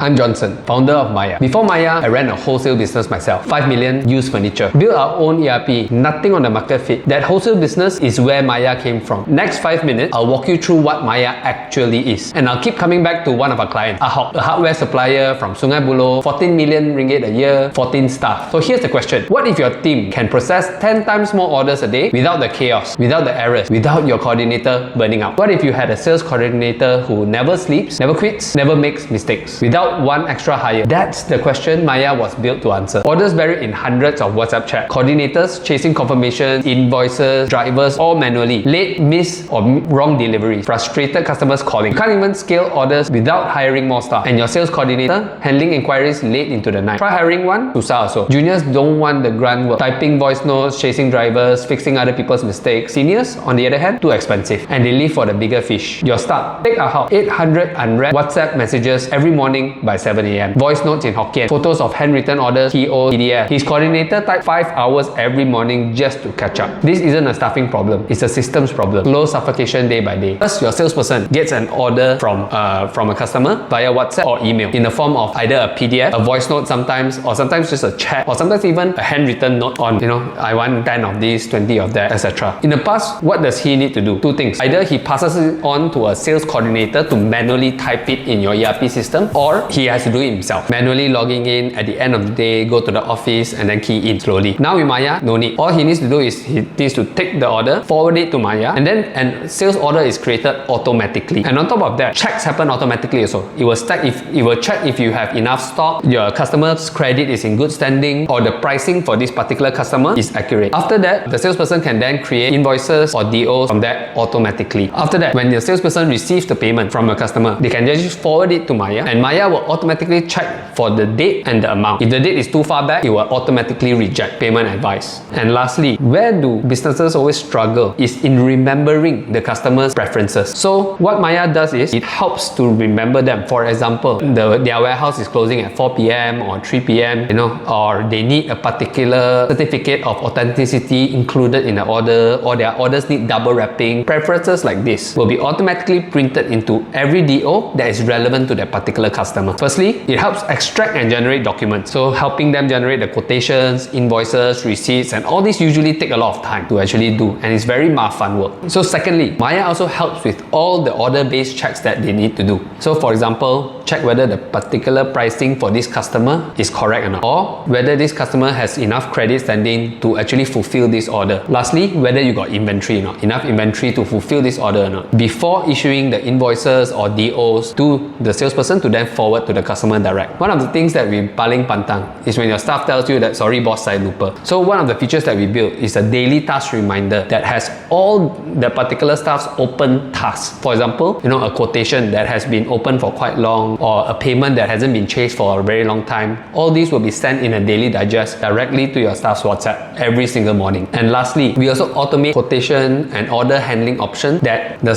I'm Johnson, founder of MAIA. Before MAIA, I ran a wholesale business myself, 5 million used furniture. Built our own ERP, nothing on the market fit. That wholesale business is where MAIA came from. Next 5 minutes, I'll walk you through what MAIA actually is. And I'll keep coming back to one of our clients, Ahok, a hardware supplier from Sungai Buloh, 14 million ringgit a year, 14 staff. So here's the question. What if your team can process 10 times more orders a day without the chaos, without the errors, without your coordinator burning out? What if you had a sales coordinator who never sleeps, never quits, never makes mistakes, without one extra hire? That's the question MAIA was built to answer. Orders buried in hundreds of WhatsApp chat, coordinators chasing confirmation, invoices, drivers all manually, late, miss or wrong deliveries, frustrated customers calling. You can't even scale orders without hiring more staff, and your sales coordinator handling inquiries late into the night. Try hiring one, susah also. Juniors don't want the grunt work, typing voice notes, chasing drivers, fixing other people's mistakes. Seniors, on the other hand, too expensive, and they live for the bigger fish. Your start. Take Ahok, 800 unread WhatsApp messages every morning by 7 AM. Voice notes in Hokkien, photos of handwritten orders, PO, PDF. His coordinator typed 5 hours every morning just to catch up. This isn't a staffing problem, it's a systems problem. Slow suffocation day by day. First, your salesperson gets an order from a customer via WhatsApp or email in the form of either a PDF, a voice note sometimes, or sometimes just a chat, or sometimes even a handwritten note on, I want 10 of these, 20 of that, etc. In the past, what does he need to do? Two things. Either he passes it on to a sales coordinator to manually type it in your ERP system, or he has to do it himself, manually logging in at the end of the day, go to the office and then key in slowly. Now with MAIA, no need. All he needs to do is he needs to take the order, forward it to MAIA, and then a sales order is created automatically. And on top of that, checks happen automatically also. It will check if you have enough stock, your customer's credit is in good standing, or the pricing for this particular customer is accurate. After that, the salesperson can then create invoices or DOs from that automatically. After that, when the salesperson receives the payment from a customer, they can just forward it to MAIA, and MAIA will automatically check for the date and the amount. If the date is too far back, it will automatically reject payment advice. And lastly, where do businesses always struggle is in remembering the customer's preferences. So what MAIA does is it helps to remember them. For example, their warehouse is closing at 4 PM or 3 PM, or they need a particular certificate of authenticity included in the order, or their orders need double wrapping. Preferences like this will be automatically printed into every DO that is relevant to that particular customer. Firstly, it helps extract and generate documents, so helping them generate the quotations, invoices, receipts, and all these usually take a lot of time to actually do, and it's very mafan work. So secondly, MAIA also helps with all the order-based checks that they need to do. So for example, check whether the particular pricing for this customer is correct or not, or whether this customer has enough credit standing to actually fulfill this order. Lastly, whether you got inventory or not, enough inventory to fulfill this order or not, before issuing the invoices or DOs to the salesperson to then forward to the customer direct. One of the things that we paling pantang is when your staff tells you that, sorry boss, saya lupa. So one of the features that we built is a daily task reminder that has all the particular staff's open tasks. For example, a quotation that has been open for quite long, or a payment that hasn't been chased for a very long time. All these will be sent in a daily digest directly to your staff's WhatsApp every single morning. And lastly, we also automate quotation and order handling option that the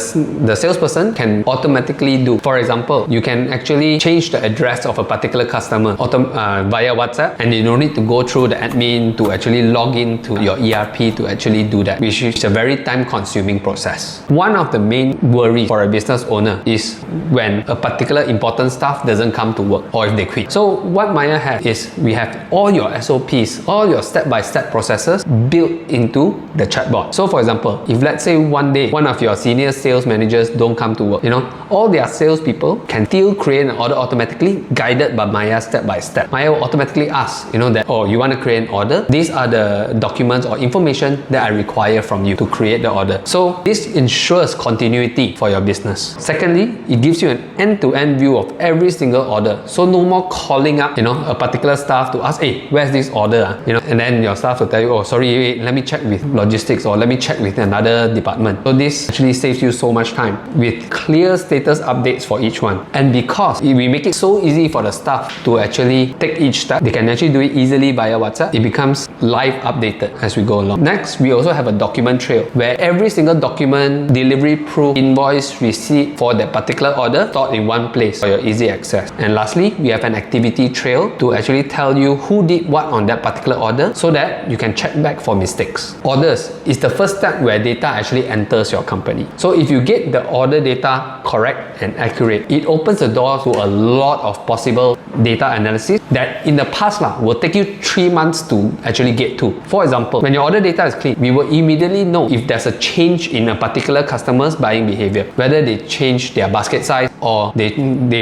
salesperson can automatically do. For example, you can actually change the address of a particular customer via WhatsApp, and you don't need to go through the admin to actually log into your ERP to actually do that, which is a very time-consuming process. One of the main worries for a business owner is when a particular important staff doesn't come to work, or if they quit. So what MAIA has is we have all your SOPs, all your step-by-step processes built into the chatbot. So for example, if let's say one day one of your senior sales managers don't come to work, all their salespeople can still create an order automatically, guided by MAIA step by step. MAIA will automatically ask, that, oh, you want to create an order? These are the documents or information that I require from you to create the order. So this ensures continuity for your business. Secondly, it gives you an end-to-end view of every single order. So no more calling up, a particular staff to ask, hey, where's this order? And then your staff will tell you, oh, sorry, wait, let me check with logistics, or let me check with another department. So this actually saves you so much time with clear status updates for each one. And because we make it so easy for the staff to actually take each step, they can actually do it easily via WhatsApp. It becomes live updated as we go along. Next, we also have a document trail where every single document, delivery proof, invoice, receipt for that particular order stored in one place for your easy access. And lastly, we have an activity trail to actually tell you who did what on that particular order, so that you can check back for mistakes. Orders is the first step where data actually enters your company. So if you get the order data correct and accurate, it opens the door to a lot of possible data analysis that in the past will take you 3 months to actually get to. For example, when your order data is clean, we will immediately know if there's a change in a particular customer's buying behavior, whether they change their basket size or they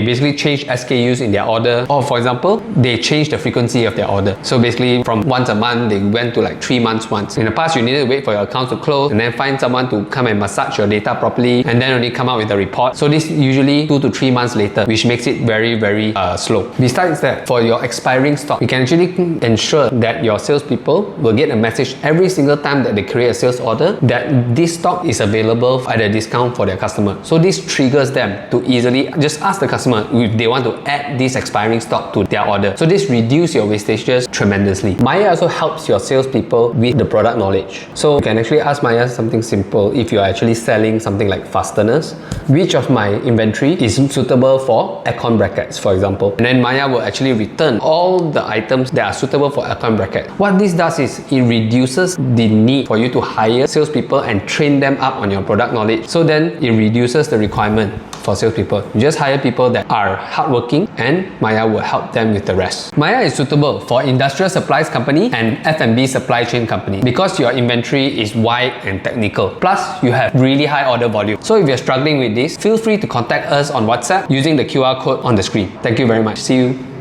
basically change SKUs in their order, or for example, they change the frequency of their order. So basically from once a month, they went to like 3 months once. In the past, you needed to wait for your account to close and then find someone to come and massage your data properly and then only come out with a report. So this usually 2 to 3 months later, which makes it very, very slow. Besides that, for your expiring stock, you can actually ensure that your salespeople will get a message every single time that they create a sales order that this stock is available at a discount for their customer. So this triggers them to easily just ask the customer if they want to add this expiring stock to their order. So this reduces your wastages tremendously. MAIA also helps your salespeople with the product knowledge. So you can actually ask MAIA something simple. If you're actually selling something like fasteners, which of my inventory is suitable for aircon brackets, for example? And then MAIA will actually return all the items that are suitable for aircon bracket. What this does is it reduces the need for you to hire salespeople and train them up on your product knowledge. So then it reduces the requirement for salespeople. You just hire people that are hardworking and MAIA will help them with the rest. MAIA is suitable for industrial supplies company and F&B supply chain company because your inventory is wide and technical. Plus, you have really high order volume. So if you're struggling with this, feel free to contact us on WhatsApp using the QR code on the screen. Thank you very much. See you.